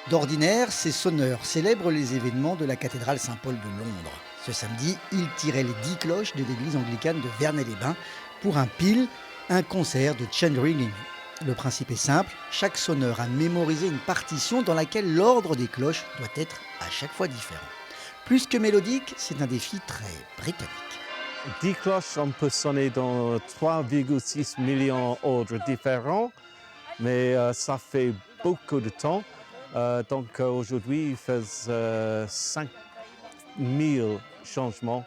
D'ordinaire, ces sonneurs célèbrent les événements de la cathédrale Saint-Paul de Londres. Ce samedi, ils tiraient les 10 cloches de l'église anglicane de Vernay-les-Bains pour un PIL, un concert de chain ringing. Le principe est simple, chaque sonneur a mémorisé une partition dans laquelle l'ordre des cloches doit être à chaque fois différent. Plus que mélodique, c'est un défi très britannique. 10 cloches, on peut sonner dans 3,6 millions d'ordres différents, mais ça fait beaucoup de temps. Aujourd'hui, ils font 5 000 changements.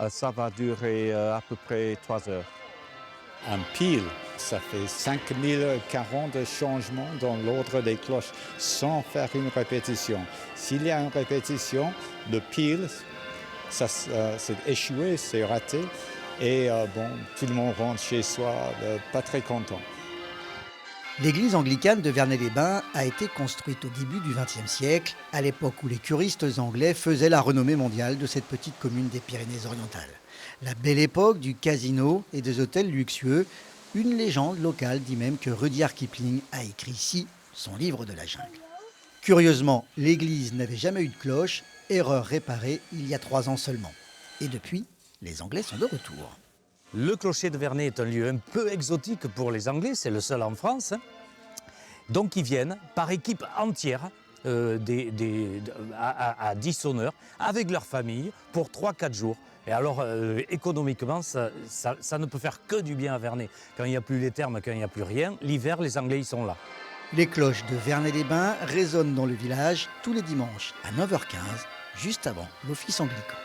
Ça va durer à peu près 3 heures. Un pile, ça fait 5040 changements dans l'ordre des cloches sans faire une répétition. S'il y a une répétition, le pile, c'est échoué, c'est raté. Et tout le monde rentre chez soi pas très content. L'église anglicane de Vernay-les-Bains a été construite au début du XXe siècle, à l'époque où les curistes anglais faisaient la renommée mondiale de cette petite commune des Pyrénées-Orientales. La belle époque du casino et des hôtels luxueux. Une légende locale dit même que Rudyard Kipling a écrit ici son livre de la jungle. Curieusement, l'église n'avait jamais eu de cloche, erreur réparée il y a 3 ans seulement. Et depuis, les Anglais sont de retour. Le clocher de Vernay est un lieu un peu exotique pour les Anglais, c'est le seul en France. Donc ils viennent par équipe entière à 10 sonneurs avec leur famille pour 3-4 jours. Et alors économiquement, ça ne peut faire que du bien à Vernay. Quand il n'y a plus les thermes, quand il n'y a plus rien, l'hiver, les Anglais ils sont là. Les cloches de Vernay-les-Bains résonnent dans le village tous les dimanches à 9h15, juste avant l'office anglican.